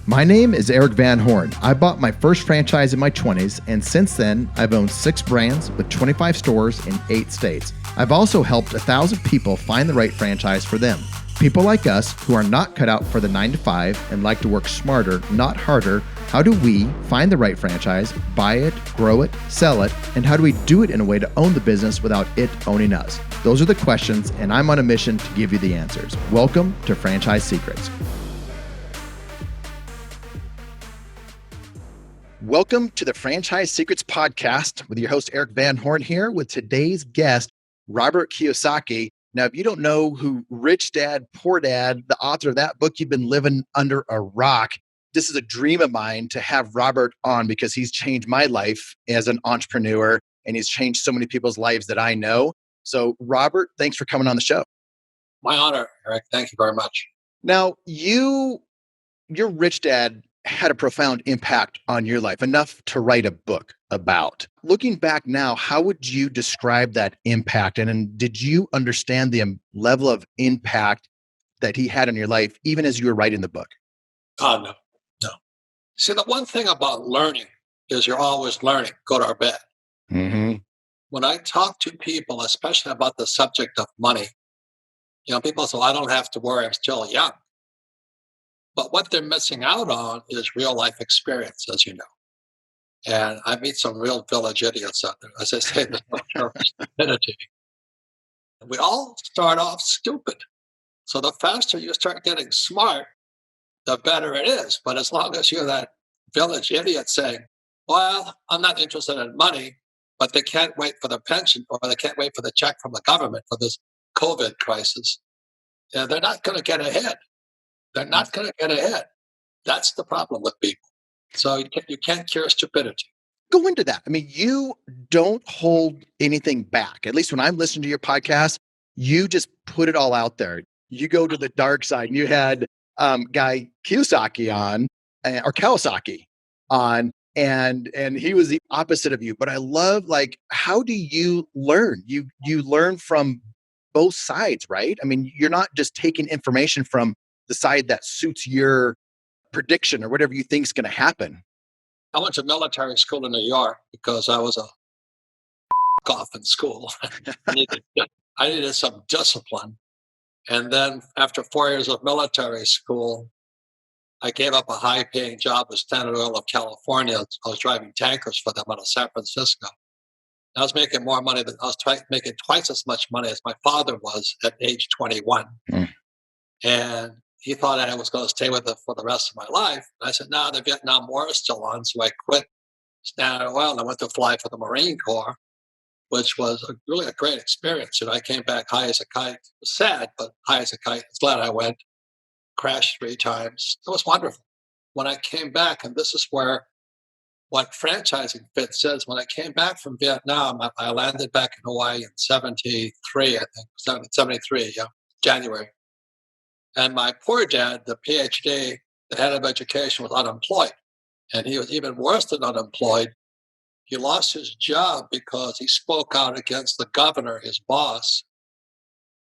My name is Eric Van Horn. I bought my first franchise in my 20s, and since then, I've owned 6 brands with 25 stores in 8 states. I've also helped 1,000 people find the right franchise for them. People like us who are not cut out for the 9 to 5 and like to work smarter, not harder. How do we find the right franchise, buy it, grow it, sell it, and how do we do it in a way to own the business without it owning us? Those are the questions, and I'm on a mission to give you the answers. Welcome to Franchise Secrets. Welcome to the Franchise Secrets podcast with your host, Eric Van Horn, here with today's guest, Robert Kiyosaki. Now, if you don't know who Rich Dad, Poor Dad, the author of that book, you've been living under a rock. This is a dream of mine to have Robert on because he's changed my life as an entrepreneur and he's changed so many people's lives that I know. So, Robert, thanks for coming on the show. My honor, Eric. Thank you very much. Now, your Rich Dad had a profound impact on your life, enough to write a book about. Looking back now, how would you describe that impact? And did you understand the level of impact that he had on your life, even as you were writing the book? Oh, no. See, the one thing about learning is you're always learning. Go to our bed. Mm-hmm. When I talk to people, especially about the subject of money, people say, I don't have to worry, I'm still young. But what they're missing out on is real life experience, as you know. And I meet some real village idiots out there. As I say, there's no term for stupidity. We all start off stupid. So the faster you start getting smart, the better it is. But as long as you're that village idiot saying, well, I'm not interested in money, but they can't wait for the pension or they can't wait for the check from the government for this COVID crisis, they're not going to get ahead. They're not going to get ahead. That's the problem with people. So you can't cure stupidity. Go into that. I mean, you don't hold anything back. At least when I'm listening to your podcast, you just put it all out there. You go to the dark side. And you had guy Kiyosaki on, or Kawasaki on, and he was the opposite of you. But I love, how do you learn? You learn from both sides, right? I mean, you're not just taking information from the side that suits your prediction or whatever you think is going to happen. I went to military school in New York because I was a off in school. I needed some discipline. And then after 4 years of military school, I gave up a high-paying job with Standard Oil of California. I was driving tankers for them out of San Francisco. I was making more money than I was making twice as much money as my father was at age 21. Mm. And he thought I was going to stay with it for the rest of my life. And I said, no, the Vietnam War is still on. So I quit Standard Oil and I went to fly for the Marine Corps, which was really a great experience. And I came back high as a kite. It was sad, but high as a kite. It's glad I went. Crashed 3 times. It was wonderful. When I came back, and this is where what franchising fits is, when I came back from Vietnam, I landed back in Hawaii in 73, I think, 73, January. And my poor dad, the PhD, the head of education, was unemployed. And he was even worse than unemployed. He lost his job because he spoke out against the governor, his boss,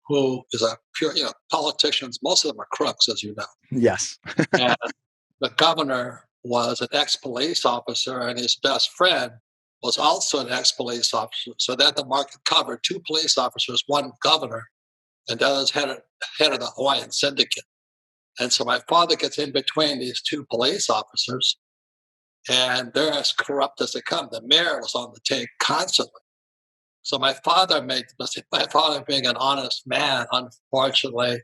who is a pure, politicians, most of them are crooks, as you know. Yes. And the governor was an ex-police officer, and his best friend was also an ex-police officer. So then the market covered 2 police officers, 1 governor, and the other head of the Hawaiian syndicate. And so my father gets in between these 2 police officers, and they're as corrupt as they come. The mayor was on the take constantly. So my father being an honest man, unfortunately,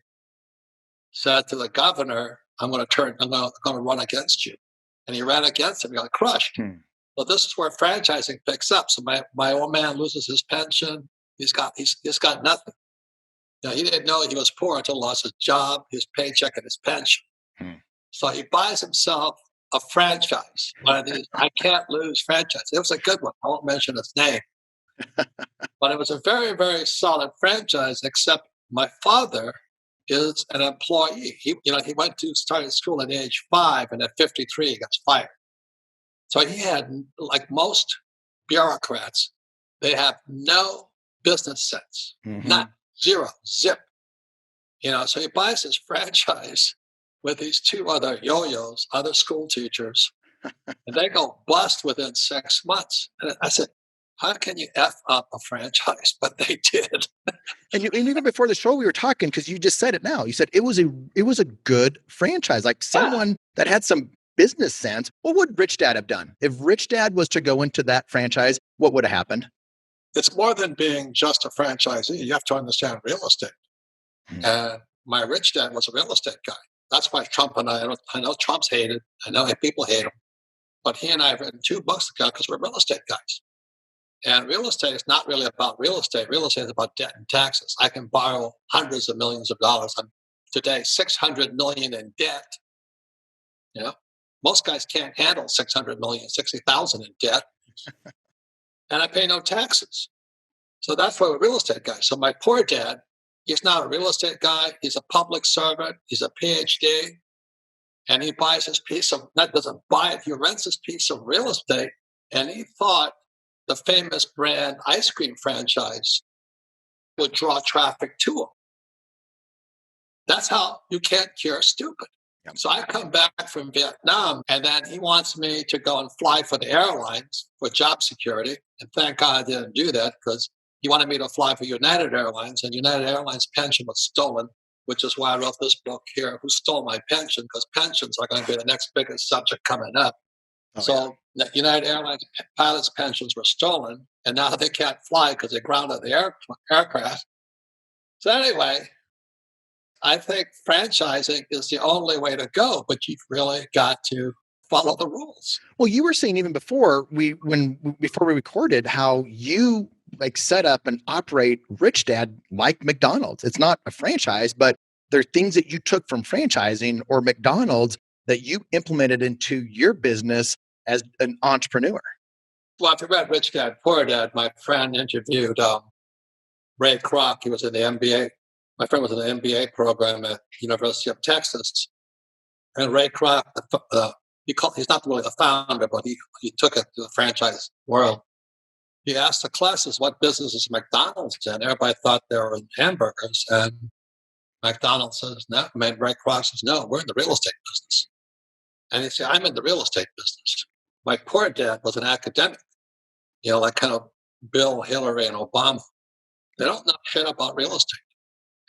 said to the governor, I'm going to run against you. And he ran against him. He got crushed. Well, this is where franchising picks up. So my old man loses his pension. He's got nothing. Now, he didn't know he was poor until he lost his job, his paycheck, and his pension. So he buys himself a franchise. One of these I can't lose franchise. It was a good one. I won't mention its name. But it was a very, very solid franchise, except my father is an employee. He went to started school at age 5, and at 53, he got fired. So he had, like most bureaucrats, they have no business sense, not zero, zip. So he buys his franchise with these two other yo-yos, other school teachers, and they go bust within 6 months. And I said, how can you F up a franchise? But they did. And even before the show, we were talking because you just said it now. You said it was a good franchise, like Yeah. someone that had some business sense. What would Rich Dad have done if Rich Dad was to go into that franchise? What would have happened? It's more than being just a franchisee. You have to understand real estate. Hmm. And my rich dad was a real estate guy. That's why Trump and I know Trump's hated. I know people hate him. But he and I have written 2 books together because we're real estate guys. And real estate is not really about real estate. Real estate is about debt and taxes. I can borrow hundreds of millions of dollars. I'm today 600 million in debt. You know, most guys can't handle 600 million, 60,000 in debt, and I pay no taxes. So that's why we're real estate guys. So my poor dad, he's not a real estate guy. He's a public servant. He's a PhD, and he buys his piece of that doesn't buy it. He rents his piece of real estate, and he thought the famous brand ice cream franchise would draw traffic to him. That's how you can't cure stupid. Yep. So I come back from Vietnam, and then he wants me to go and fly for the airlines for job security. And thank God I didn't do that because he wanted me to fly for United Airlines, and United Airlines pension was stolen, which is why I wrote this book here, Who Stole My Pension? Because pensions are going to be the next biggest subject coming up. Oh, So the United Airlines pilots' pensions were stolen, and now they can't fly because they grounded the aircraft. So anyway, I think franchising is the only way to go, but you've really got to follow the rules. well, you were saying even before before we recorded how you like set up and operate Rich Dad like McDonald's. It's not a franchise, but there are things that you took from franchising or McDonald's that you implemented into your business as an entrepreneur. Well, if you read Rich Dad, Poor Dad, my friend interviewed Ray Kroc. He was in the MBA. My friend was in the MBA program at University of Texas. And Ray Kroc, he's not really the founder, but he took it to the franchise world. He asked the classes, what business is McDonald's in? Everybody thought they were in hamburgers. And McDonald's says, no. I mean, Ray Kroc says, no, we're in the real estate business. And he said, I'm in the real estate business. My poor dad was an academic, like kind of Bill, Hillary, and Obama. They don't know shit about real estate.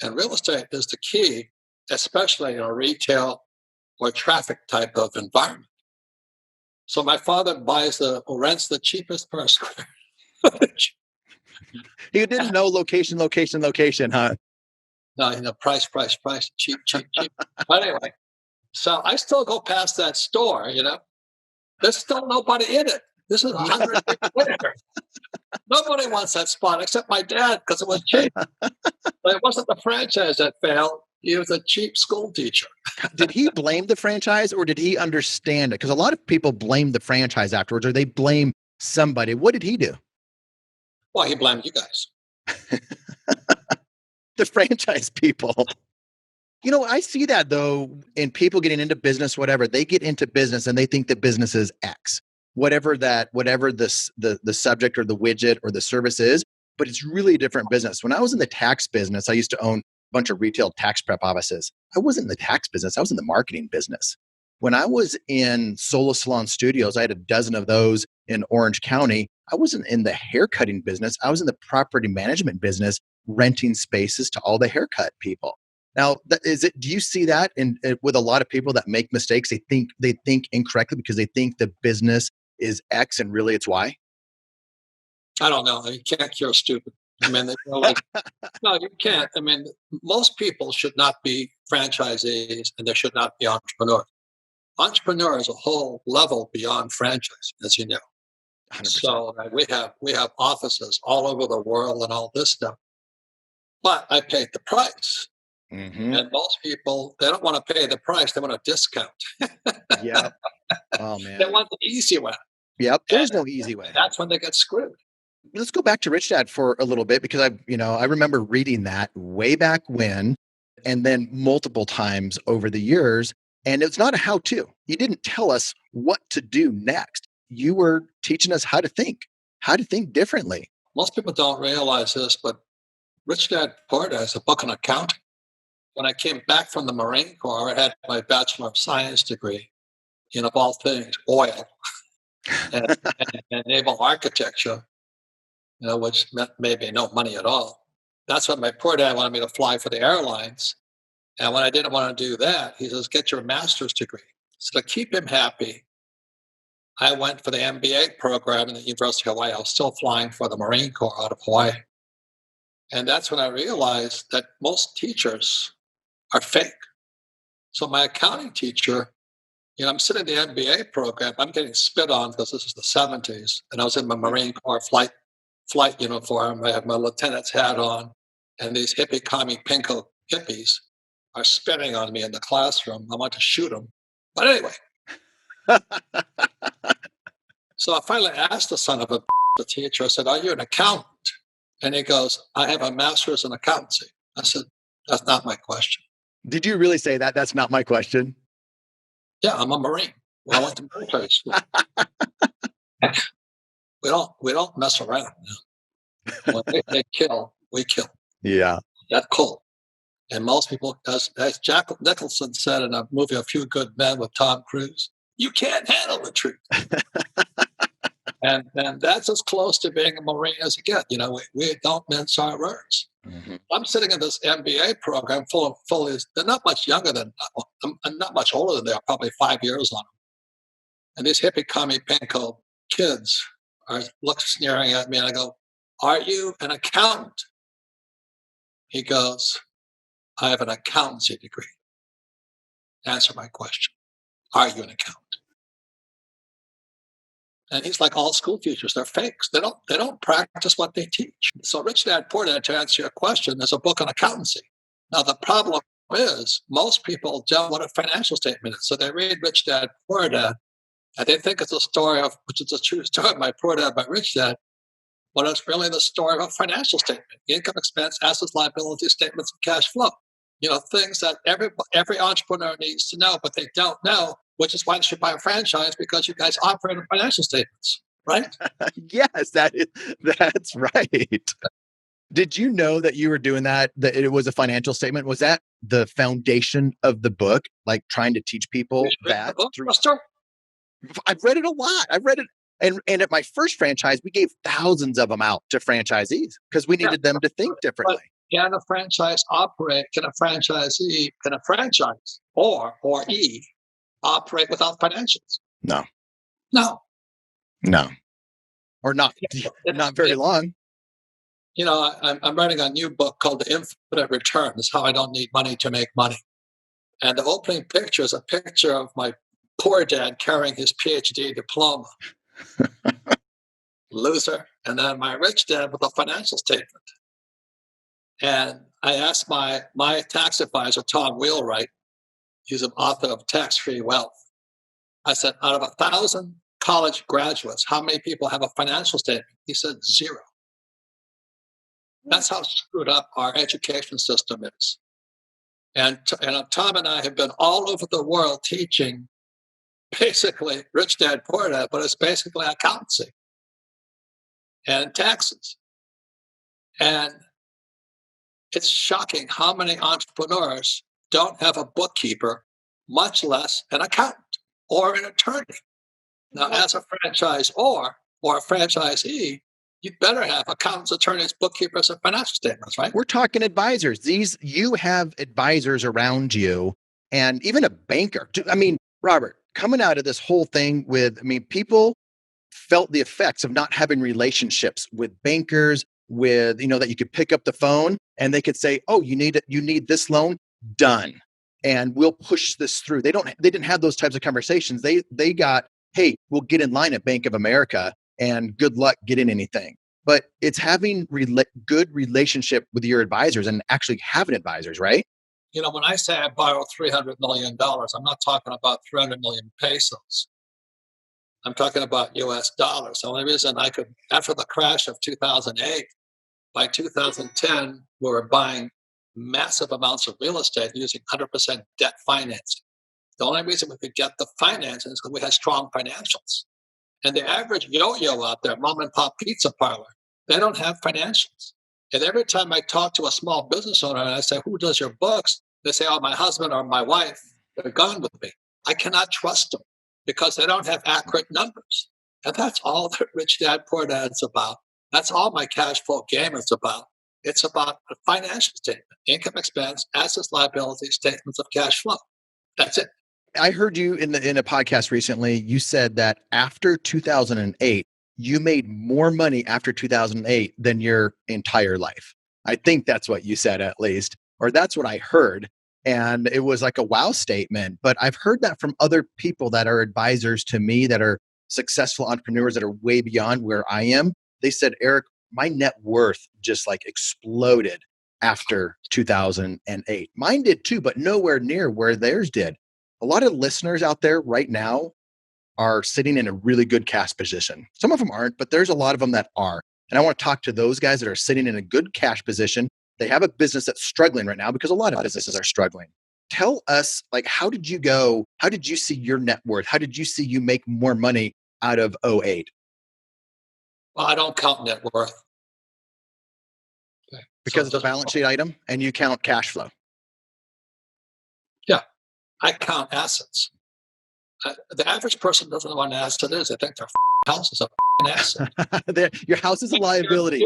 And real estate is the key, especially in a retail or traffic type of environment. So my father rents the cheapest per square footage. You didn't know location, huh? No, price, cheap. But anyway, so I still go past that store, There's still nobody in it. This is 100 years later. Nobody wants that spot except my dad because it was cheap. But it wasn't the franchise that failed. He was a cheap school teacher. Did he blame the franchise or did he understand it? Because a lot of people blame the franchise afterwards or they blame somebody. What did he do? Well, he blamed you guys. The franchise people. I see that though in people getting into business, whatever, they get into business and they think the business is X, whatever the subject or the widget or the service is, but it's really a different business. When I was in the tax business, I used to own a bunch of retail tax prep offices. I wasn't in the tax business. I was in the marketing business. When I was in Solo Salon Studios, I had a dozen of those in Orange County. I wasn't in the haircutting business. I was in the property management business, renting spaces to all the haircut people. Now, do you see that with a lot of people that make mistakes? They think incorrectly because they think the business is X and really it's Y. I don't know. You can't cure stupid. I mean, no, you can't. I mean, most people should not be franchisees and they should not be entrepreneurs. Entrepreneur is a whole level beyond franchise, as you know. 100%. So we have offices all over the world and all this stuff. But I paid the price. Mm-hmm. And most people, they don't want to pay the price. They want a discount. Yeah. Oh, man. They want the easy way. Yep. There's no easy way. That's when they get screwed. Let's go back to Rich Dad for a little bit because I remember reading that way back when and then multiple times over the years. And it's not a how-to. You didn't tell us what to do next. You were teaching us how to think differently. Most people don't realize this, but Rich Dad Poor Dad is a book on accounting. when I came back from the Marine Corps, I had my Bachelor of Science degree in, of all things, oil and, and naval architecture, which meant maybe no money at all. That's what my poor dad wanted me to fly for the airlines. And when I didn't want to do that, he says, get your master's degree. So to keep him happy, I went for the MBA program in the University of Hawaii. I was still flying for the Marine Corps out of Hawaii. And that's when I realized that most teachers are fake. So my accounting teacher, I'm sitting in the MBA program. I'm getting spit on because this is the 70s. And I was in my Marine Corps flight uniform. I had my lieutenant's hat on. And these hippie commie pinko hippies are spitting on me in the classroom. I want to shoot them. But anyway, so I finally asked the son of the teacher, I said, are you an accountant? And he goes, I have a master's in accountancy. I said, that's not my question. Did you really say that? That's not my question. Yeah, I'm a Marine. Well, I went to military school. we don't mess around. When they kill, we kill. Yeah. That's cold. And most people, as Jack Nicholson said in a movie, A Few Good Men with Tom Cruise, you can't handle the truth. And that's as close to being a Marine as you get. We don't mince our words. Mm-hmm. I'm sitting in this MBA program full of they're not much younger than, I'm not much older than they are, probably 5 years on them. And these hippie commie pinko kids are sneering at me, and I go, are you an accountant? He goes, I have an accountancy degree. Answer my question. Are you an accountant? And he's like all school teachers. They're fakes. They don't practice what they teach. So Rich Dad, Poor Dad, to answer your question, there's a book on accountancy. Now, the problem is most people don't know what a financial statement is. So they read Rich Dad, Poor Dad, and they think it's a story of, which is a true story, My Poor Dad by Rich Dad, but it's really the story of a financial statement: income, expense, assets, liabilities, statements of cash flow. Things that every entrepreneur needs to know, but they don't know, which is why they should buy a franchise, because you guys operate on financial statements, right? Yes, that's right. Did you know that you were doing that it was a financial statement? Was that the foundation of the book, like trying to teach people that? I've read it a lot. I've read it. And at my first franchise, we gave thousands of them out to franchisees because we needed them to think differently. Can a franchise operate? Can a franchise or operate without financials? No. Or not very long. I'm writing a new book called The Infinite Return. It's how I don't need money to make money. And the opening picture is a picture of my poor dad carrying his PhD diploma. Loser. And then my rich dad with a financial statement. And I asked my tax advisor, Tom Wheelwright, he's an author of Tax-Free Wealth. I said, out of 1,000 college graduates, how many people have a financial statement? He said 0. That's how screwed up our education system is. And Tom and I have been all over the world teaching basically Rich Dad, Poor Dad, but it's basically accountancy and taxes. And it's shocking how many entrepreneurs don't have a bookkeeper, much less an accountant or an attorney. Now, as a franchisor or a franchisee, you'd better have accountants, attorneys, bookkeepers, and financial statements, right? We're talking advisors. You have advisors around you, and even a banker. Robert, coming out of this whole thing people felt the effects of not having relationships with bankers, with, that you could pick up the phone and they could say, oh, you need this loan, done. And we'll push this through. They didn't have those types of conversations. They got, hey, we'll get in line at Bank of America and good luck getting anything. But it's having good relationship with your advisors and actually having advisors, right? When I say I borrow $300 million, I'm not talking about 300 million pesos. I'm talking about US dollars. The only reason I could, after the crash of 2008, by 2010, we were buying massive amounts of real estate using 100% debt financing. The only reason we could get the financing is because we had strong financials. And the average yo-yo out there, mom and pop pizza parlor, they don't have financials. And every time I talk to a small business owner and I say, who does your books? They say, oh, my husband or my wife, they're gone with me. I cannot trust them because they don't have accurate numbers. And that's all that Rich Dad Poor Dad's about. That's all my cash flow game is about. It's about a financial statement, income, expense, assets, liabilities, statements of cash flow. That's it. I heard you in a podcast recently. You said that after 2008, you made more money after 2008 than your entire life. I think that's what you said, at least, or that's what I heard. And it was like a wow statement. But I've heard that from other people that are advisors to me, that are successful entrepreneurs that are way beyond where I am. They said, Eric, my net worth just like exploded after 2008. Mine did too, but nowhere near where theirs did. A lot of listeners out there right now are sitting in a really good cash position. Some of them aren't, but there's a lot of them that are. And I want to talk to those guys that are sitting in a good cash position. They have a business that's struggling right now, because a lot of businesses are struggling. Tell us, like, how did you go? How did you see your net worth? How did you see you make more money out of '08? Well, I don't count net worth. Okay. Because it's a balance sheet item and you count cash flow. Yeah, I count assets. The average person doesn't know what an asset is. They think their house is an asset. Your house is a liability.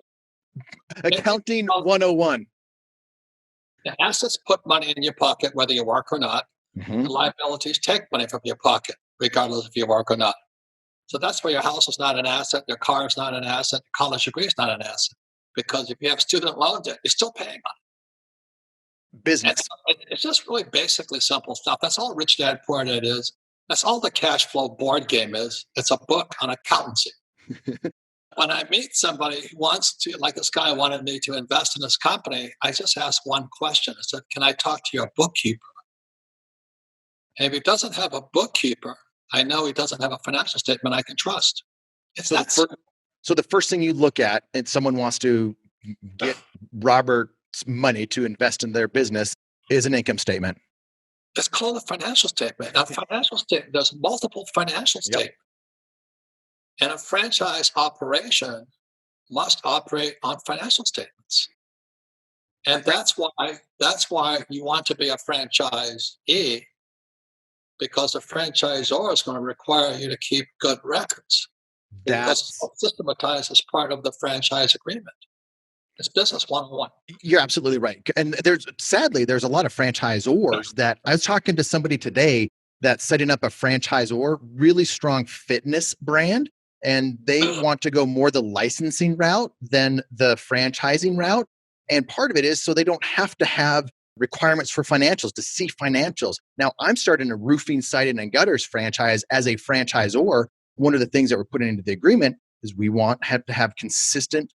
Accounting 101. The assets put money in your pocket, whether you work or not. Mm-hmm. The liabilities take money from your pocket, regardless if you work or not. So that's why your house is not an asset, your car is not an asset, your college degree is not an asset. Because if you have student loan debt, you're still paying on it. Business. It's just really basically simple stuff. That's all Rich Dad Poor Dad is. That's all the cash flow board game is. It's a book on accountancy. When I meet somebody who wants to, like this guy wanted me to invest in his company, I just ask one question. I said, can I talk to your bookkeeper? And if he doesn't have a bookkeeper, I know he doesn't have a financial statement I can trust. So the first thing you look at, and someone wants to get Robert's money to invest in their business, is an income statement. It's called a financial statement. Now, financial statement, there's multiple financial statements. And a franchise operation must operate on financial statements. And that's why you want to be a franchisee, because the franchisor is going to require you to keep good records. Because it's systematized as part of the franchise agreement. It's business 101. You're absolutely right. And sadly, there's a lot of franchisors that I was talking to somebody today that's setting up a franchisor, really strong fitness brand. And they want to go more the licensing route than the franchising route. And part of it is so they don't have to have requirements for financials to see financials. Now, I'm starting a roofing, siding, and gutters franchise as a franchisor. One of the things that we're putting into the agreement is we have to have consistent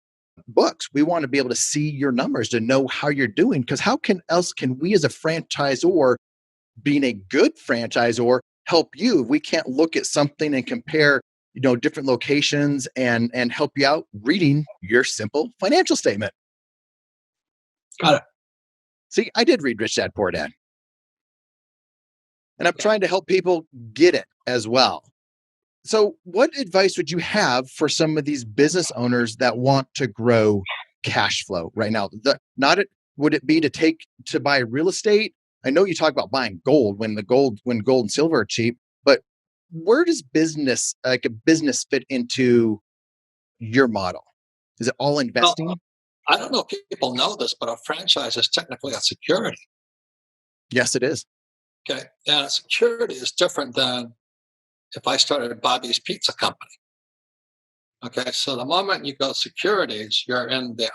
books. We want to be able to see your numbers to know how you're doing. Because how else can we as a franchisor, being a good franchisor, help you if we can't look at something and compare, different locations and help you out reading your simple financial statement? Got it. See, I did read Rich Dad Poor Dad. And I'm trying to help people get it as well. So what advice would you have for some of these business owners that want to grow cash flow right now? Would it be to buy real estate? I know you talk about buying gold when gold and silver are cheap, but where does business fit into your model? Is it all investing? Well, I don't know if people know this, but a franchise is technically a security. Yes, it is. Okay. And a security is different than if I started Bobby's Pizza Company. Okay. So the moment you go securities, you're in the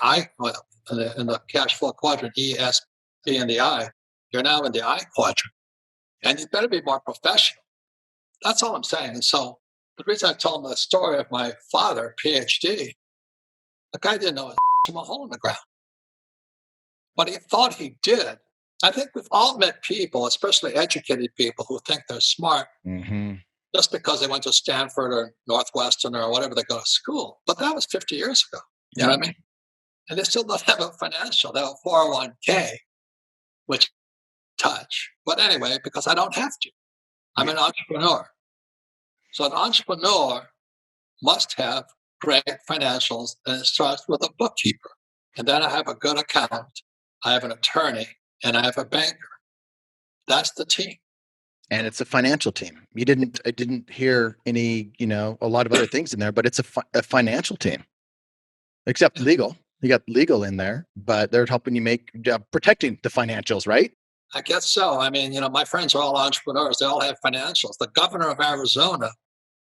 in the cash flow quadrant, E, S, B, and the I. You're now in the I quadrant. And you better be more professional. That's all I'm saying. And so the reason I told him the story of my father, PhD, the guy didn't know a hole in the ground. But he thought he did. I think we've all met people, especially educated people, who think they're smart just because they went to Stanford or Northwestern or whatever they go to school. But that was 50 years ago. You know what I mean? And they still don't have a financial. They have a 401k, which touch. But anyway, because I don't have to. I'm an entrepreneur. So an entrepreneur must have great financials, and it starts with a bookkeeper. And then I have a good accountant. I have an attorney, and I have a banker. That's the team. And it's a financial team. I didn't hear any, a lot of other things in there, but it's a financial team, except legal. You got legal in there, but they're helping you protecting the financials, right? I guess so. I mean, my friends are all entrepreneurs. They all have financials. The governor of Arizona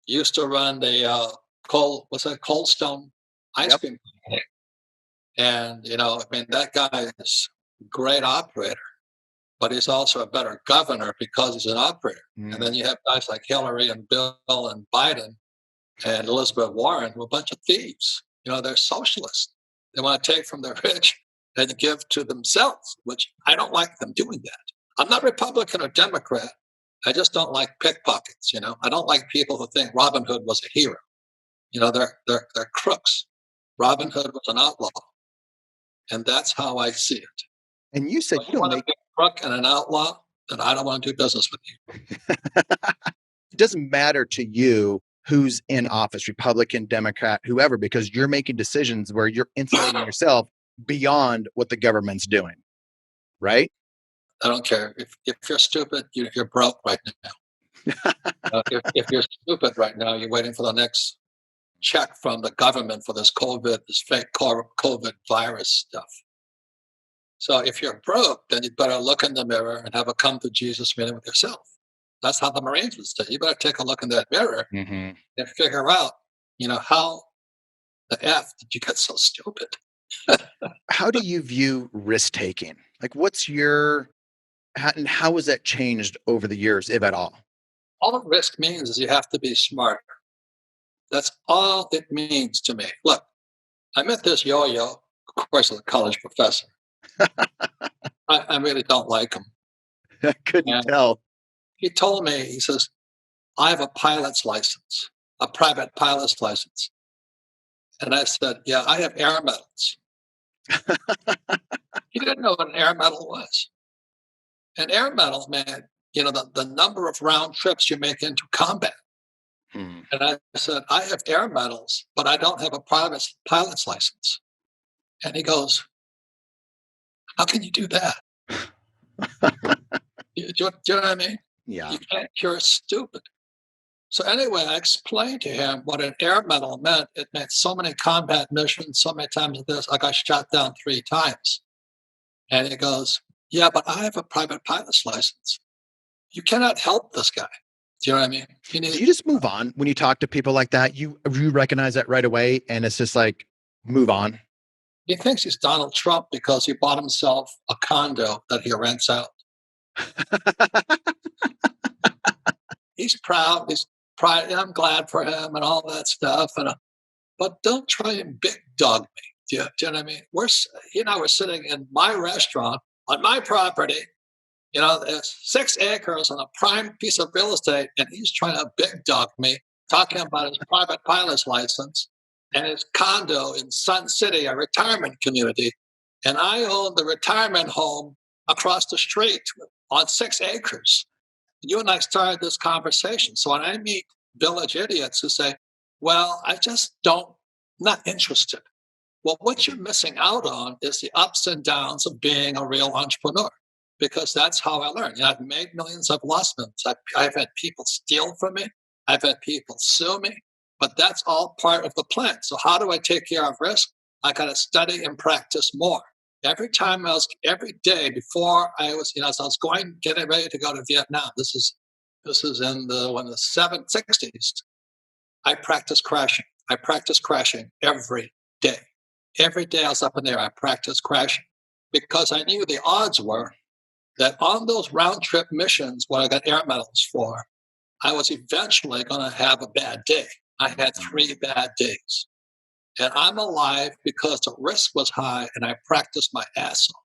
used to run the Cold Stone ice Yep. cream company. And, I mean, that guy is a great operator, but he's also a better governor because he's an operator. And then you have guys like Hillary and Bill and Biden and Elizabeth Warren, who are a bunch of thieves. They're socialists. They want to take from the rich and give to themselves, which I don't like them doing that. I'm not Republican or Democrat. I just don't like pickpockets. I don't like people who think Robin Hood was a hero. They're crooks. Robin Hood was an outlaw, and that's how I see it. And you said So you you don't want to make be a crook and an outlaw, then I don't want to do business with you. it doesn't matter to you who's in office, Republican, Democrat, whoever, because you're making decisions where you're insulating yourself beyond what the government's doing, right? I don't care if you're stupid. You're broke right now. If you're stupid right now, you're waiting for the next check from the government for this fake COVID virus stuff. So if you're broke, then you better look in the mirror and have a come to Jesus meeting with yourself. That's how the Marines would say. You better take a look in that mirror and figure out, how the F did you get so stupid? How do you view risk taking? Like, and how has that changed over the years, if at all? All risk means is you have to be smarter. That's all it means to me. Look, I met this yo-yo, of course, a college professor. I really don't like him. I couldn't And tell. he told me, he says, I have a pilot's license, a private pilot's license. And I said, yeah, I have air medals. He didn't know what an air medal was. An air medal, man, the number of round trips you make into combat. Hmm. And I said, I have air medals, but I don't have a private pilot's license. And he goes, how can you do that? Do you know what I mean? Yeah. You can't, you're stupid. So anyway, I explained to him what an air medal meant. It meant so many combat missions, so many times this. I got shot down 3 times. And he goes, yeah, but I have a private pilot's license. You cannot help this guy. Do you know what I mean? Do you just move on when you talk to people like that? You recognize that right away, and it's just like, move on. He thinks he's Donald Trump because he bought himself a condo that he rents out. He's proud. He's proud. I'm glad for him and all that stuff. But don't try and big dog me. Do you know what I mean? We're sitting in my restaurant on my property. There's 6 acres on a prime piece of real estate, and he's trying to big dog me, talking about his private pilot's license and his condo in Sun City, a retirement community. And I own the retirement home across the street on 6 acres. You and I started this conversation. So when I meet village idiots who say, well, not interested. Well, what you're missing out on is the ups and downs of being a real entrepreneur, because that's how I learned. I've made millions, I've lost millions. I've had people steal from me. I've had people sue me, but that's all part of the plan. So how do I take care of risk? I got to study and practice more. Every day before I was, as I was getting ready to go to Vietnam, this is in the 60s, I practiced crashing. I practiced crashing every day. Every day I was up in there, I practiced crashing because I knew the odds were that on those round trip missions, what I got air medals for, I was eventually going to have a bad day. I had 3 bad days. And I'm alive because the risk was high and I practiced my ass off.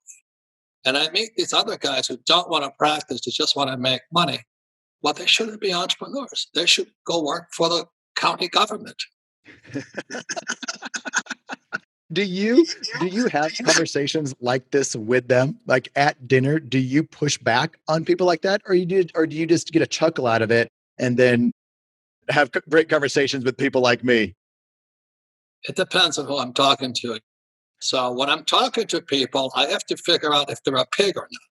And I meet these other guys who don't want to practice, they just want to make money. Well, they shouldn't be entrepreneurs. They should go work for the county government. Do you have conversations like this with them? Like at dinner, do you push back on people like that, or do you just get a chuckle out of it and then have great conversations with people like me? It depends on who I'm talking to. So when I'm talking to people, I have to figure out if they're a pig or not.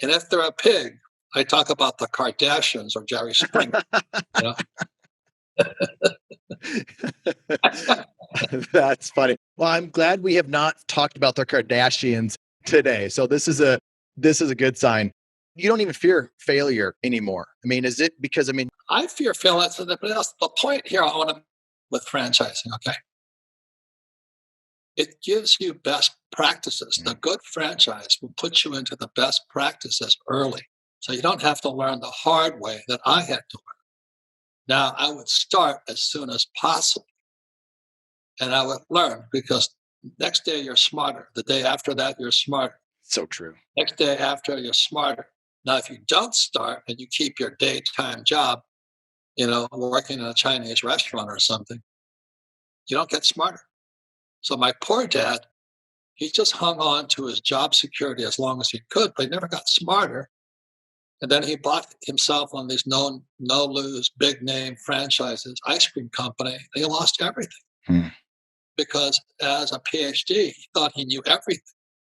And if they're a pig, I talk about the Kardashians or Jerry Springer. You know? That's funny. Well, I'm glad we have not talked about the Kardashians today. So this is a good sign. You don't even fear failure anymore. I mean, is it because I fear failure. But that's the point here. I want to with franchising. Okay, it gives you best practices. The good franchise will put you into the best practices early, so you don't have to learn the hard way that I had to learn. Now, I would start as soon as possible, and I would learn because next day you're smarter. The day after that, you're smarter. so true? Next day after, you're smarter. Now, if you don't start and you keep your daytime job, working in a Chinese restaurant or something, you don't get smarter. So my poor dad, he just hung on to his job security as long as he could, but he never got smarter. And then he bought himself one of these no lose big name franchises, ice cream company. And he lost everything Hmm. because as a PhD, he thought he knew everything.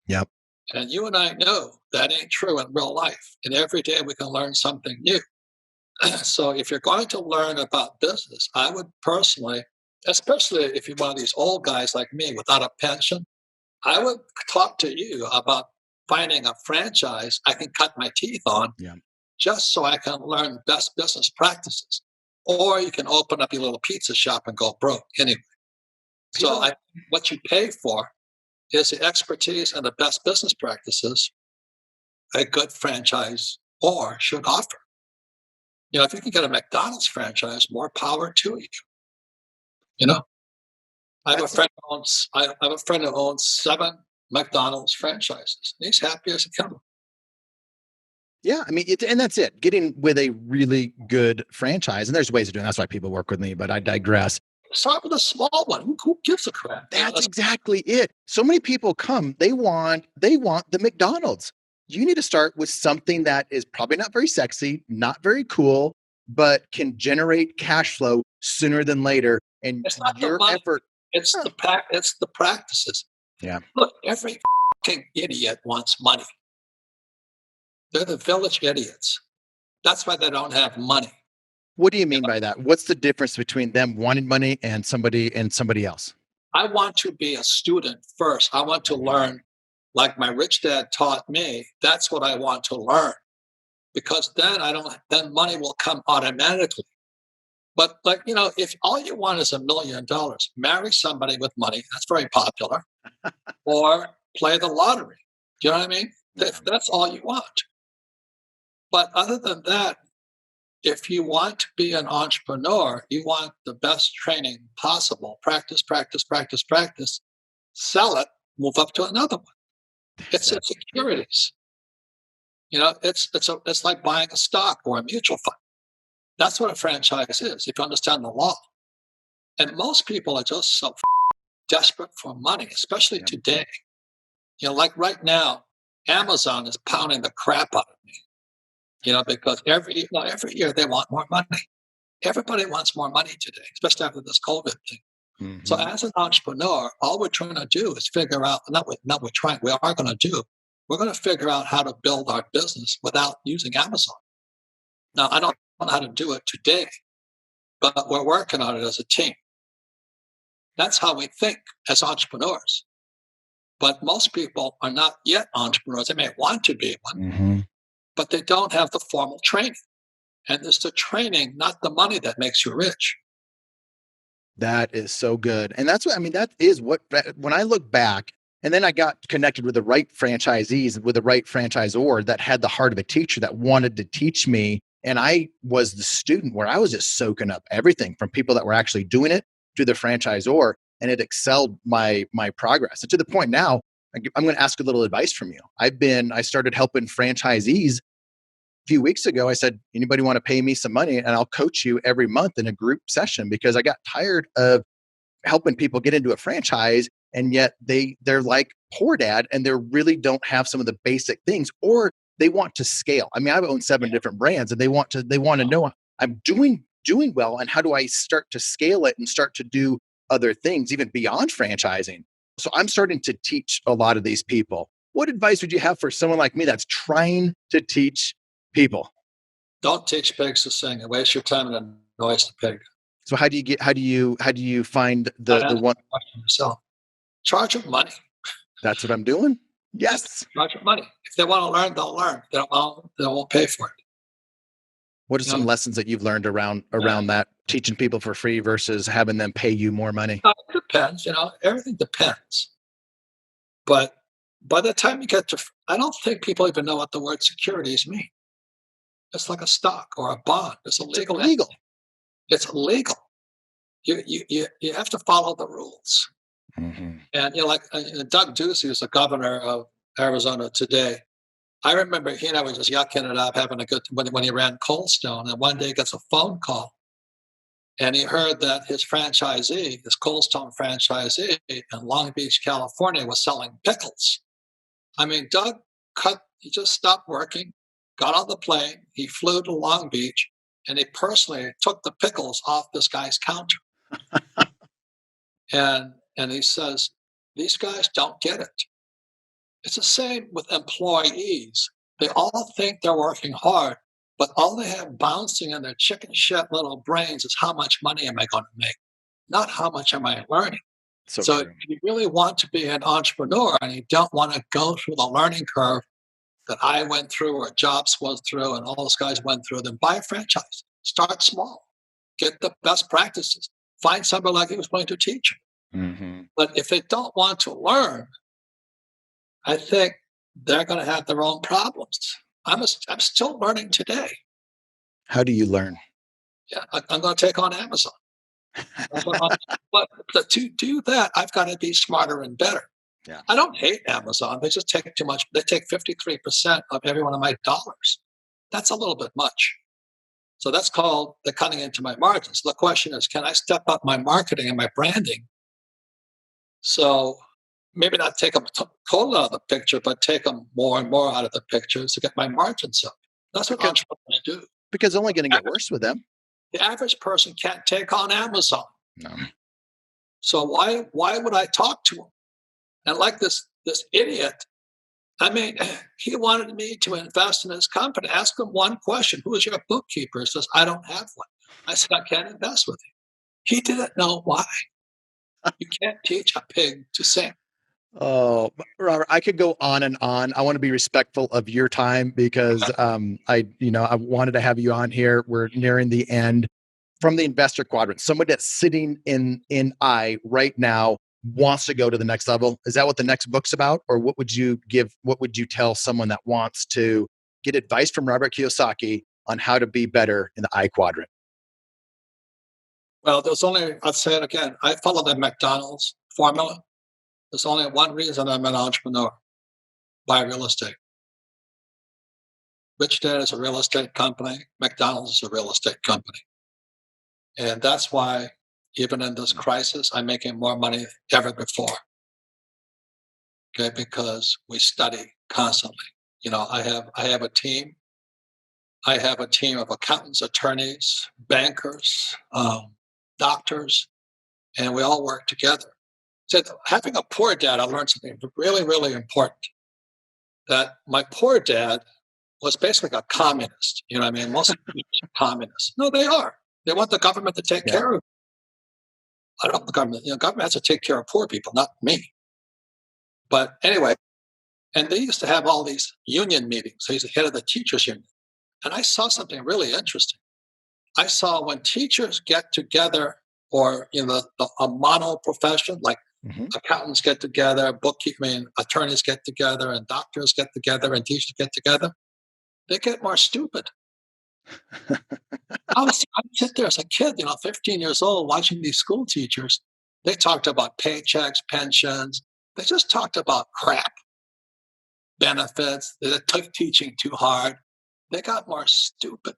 Yep. And you and I know that ain't true in real life. And every day we can learn something new. So if you're going to learn about business, I would personally, especially if you're one of these old guys like me without a pension, I would talk to you about finding a franchise I can cut my teeth on Yeah. just so I can learn best business practices. Or you can open up your little pizza shop and go broke anyway. So what you pay for is the expertise and the best business practices a good franchise or should offer. If you can get a McDonald's franchise, more power to you. You know, I have a friend who owns. I have a friend who owns 7 McDonald's franchises. And he's happy as a can be. Yeah, I mean, and that's it. Getting with a really good franchise, and there's ways of doing. That's why people work with me. But I digress. Start with a small one. Who gives a crap? That's exactly it. So many people come. They want the McDonald's. You need to start with something that is probably not very sexy, not very cool, but can generate cash flow sooner than later. And It's not the your money. effort. It's Huh. it's the practices. Yeah. Look, every idiot wants money. They're the village idiots. That's why they don't have money. What do you mean by that? What's the difference between them wanting money and somebody else? I want to be a student first. I want to learn like my rich dad taught me. That's what I want to learn because then money will come automatically. But if all you want is $1 million, marry somebody with money. That's very popular. Or play the lottery. Do you know what I mean? If that's all you want. But other than that, if you want to be an entrepreneur, you want the best training possible. Practice, practice, practice, practice. Sell it, move up to another one. It's in securities. It's like buying a stock or a mutual fund. That's what a franchise is, if you understand the law. And most people are just so desperate for money, especially today. Like right now, Amazon is pounding the crap out of me. Because every year they want more money. Everybody wants more money today, especially after this COVID thing. Mm-hmm. So as an entrepreneur, all we're trying to do is figure out, we are going to do, we're going to figure out how to build our business without using Amazon. Now, I don't know how to do it today, but we're working on it as a team. That's how we think as entrepreneurs. But most people are not yet entrepreneurs. They may want to be one, but they don't have the formal training. And it's the training, not the money, that makes you rich. That is so good. And that's that is what, when I look back, and then I got connected with the right franchisees, with the right franchisor that had the heart of a teacher that wanted to teach me. And I was the student where I was just soaking up everything from people that were actually doing it to the franchisor, and it excelled my progress. And to the point now, I'm going to ask a little advice from you. I started helping franchisees few weeks ago. I said, anybody want to pay me some money and I'll coach you every month in a group session, because I got tired of helping people get into a franchise. And yet they're like poor dad, and they really don't have some of the basic things, or they want to scale. I mean, I've owned 7 different brands, and they want to know I'm doing well. And how do I start to scale it and start to do other things, even beyond franchising? So I'm starting to teach a lot of these people. What advice would you have for someone like me that's trying to teach People. Don't teach pigs to sing and waste your time and annoy the pig. So how do you find Not the answer one? the question yourself. Charge them money. That's what I'm doing. Just Yes. charge them money. If they want to learn, they'll learn. If they don't want, they won't pay for it. What are You some know, lessons that you've learned uh, around that teaching people for free versus having them pay you more money? it depends. Everything depends. But by the time you get to, I don't think people even know what the word securities mean. It's like a stock or a bond. It's a It's legal entity. illegal. It's illegal. You have to follow the rules. Hmm. And like Doug Ducey, who's the governor of Arizona today. I remember he and I were just yucking it up, having a good when he ran Cold Stone. And one day he gets a phone call, and he heard that his franchisee, his Cold Stone franchisee in Long Beach, California, was selling pickles. I mean, Doug he just stopped working, got on the plane, he flew to Long Beach, and he personally took the pickles off this guy's counter. And he says, these guys don't get it. It's the same with employees. They all think they're working hard, but all they have bouncing in their chicken shit little brains is how much money am I going to make, not how much am I learning. So So if true. you really want to be an entrepreneur and you don't want to go through the learning curve that I went through or Jobs went through and all those guys went through, then buy a franchise. Start small. Get the best practices. Find somebody like you who's going to teach you. Hmm. But if they don't want to learn, I think they're going to have their own problems. I'm still learning today. How do you learn? Yeah, I'm going to take on Amazon. But to do that, I've got to be smarter and better. Yeah. I don't hate Amazon. They just take too much. They take 53% of every one of my dollars. That's a little bit much. So that's called the cutting into my margins. The question is, can I step up my marketing and my branding? So maybe not take them total out of the picture, but take them more and more out of the picture to get my margins up. That's what Because entrepreneurs do. it's only going to get worse with them. The average person can't take on Amazon. No. So why would I talk to him? And like this idiot, I mean, he wanted me to invest in his company. Ask him one question: who is your bookkeeper? He says, I don't have one. I said, I can't invest with you. He didn't know why. You can't teach a pig to sing. Oh, Robert, I could go on and on. I want to be respectful of your time because I wanted to have you on here. We're nearing the end. From the investor quadrant, someone that's sitting in I right now wants to go to the next level. Is that what the next book's about? Or what would you tell someone that wants to get advice from Robert Kiyosaki on how to be better in the I quadrant? Well, I'll say it again, I follow the McDonald's formula. There's only one reason I'm an entrepreneur: buy real estate. Rich Dad is a real estate company. McDonald's is a real estate company. And that's why, even in this crisis, I'm making more money than ever before. Okay, because we study constantly. I have a team. I have a team of accountants, attorneys, bankers, doctors, and we all work together. So having a poor dad, I learned something really, really important. That my poor dad was basically a communist. You know what I mean? Most people are communists. No, they are. They want the government to take Yeah. care of. I don't the government. Government has to take care of poor people, not me. But anyway, and they used to have all these union meetings. So he's the head of the teachers union, and I saw something really interesting. I saw when teachers get together, or a mono profession like Hmm. accountants get together, attorneys get together, and doctors get together, and teachers get together, they get more stupid. I sit there as a kid, 15 years old, watching these school teachers. They talked about paychecks, pensions. They just talked about crap, benefits. They took teaching too hard. They got more stupid.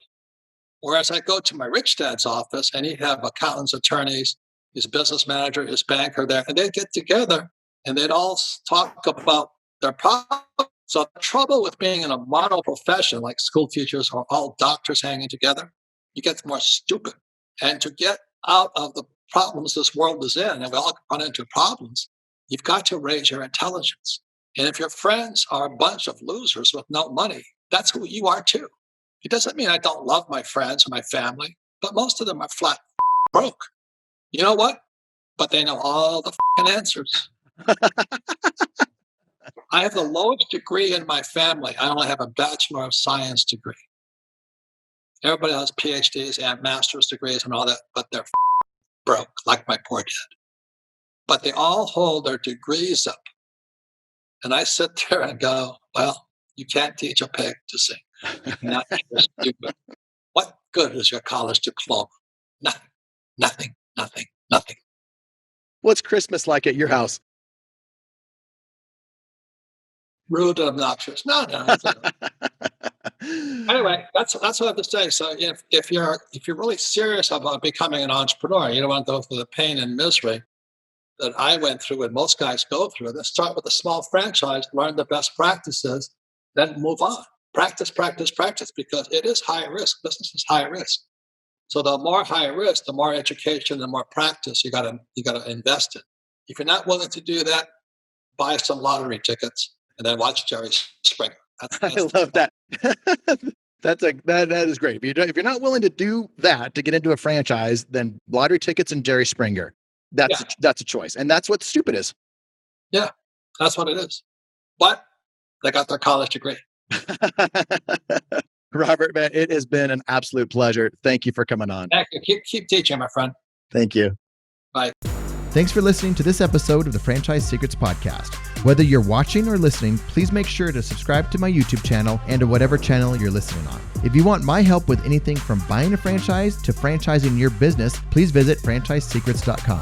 Whereas I go to my rich dad's office and he'd have accountants, attorneys, his business manager, his banker there, and they'd get together and they'd all talk about their problems. So the trouble with being in a model profession like school teachers or all doctors hanging together, you get more stupid. And to get out of the problems this world is in, and we all run into problems, you've got to raise your intelligence. And if your friends are a bunch of losers with no money, that's who you are too. It doesn't mean I don't love my friends or my family, but most of them are flat broke. You know what? But they know all the answers. I have the lowest degree in my family. I only have a Bachelor of Science degree. Everybody has PhDs and master's degrees and all that, but they're broke, like my poor dad. But they all hold their degrees up. And I sit there and go, well, you can't teach a pig to sing. You cannot teach a stupid. What good is your college diploma? Nothing, nothing, nothing, nothing. What's Christmas like at your house? Rude and obnoxious. No. Anyway, that's what I have to say. So if you're really serious about becoming an entrepreneur, you don't want to go through the pain and misery that I went through and most guys go through. Then start with a small franchise, learn the best practices, then move on. Practice, practice, practice, because it is high risk. Business is high risk. So the more high risk, the more education, the more practice you gotta invest in. If you're not willing to do that, buy some lottery tickets and then watch Jerry Springer. I love that. That is great. If you're not willing to do that to get into a franchise, then lottery tickets and Jerry Springer. That's a choice, and that's what stupid is. Yeah, that's what it is. But they got their college degree. Robert, man, it has been an absolute pleasure. Thank you for coming on. Thank you. Keep teaching, my friend. Thank you. Bye. Thanks for listening to this episode of the Franchise Secrets Podcast. Whether you're watching or listening, please make sure to subscribe to my YouTube channel and to whatever channel you're listening on. If you want my help with anything from buying a franchise to franchising your business, please visit franchisesecrets.com.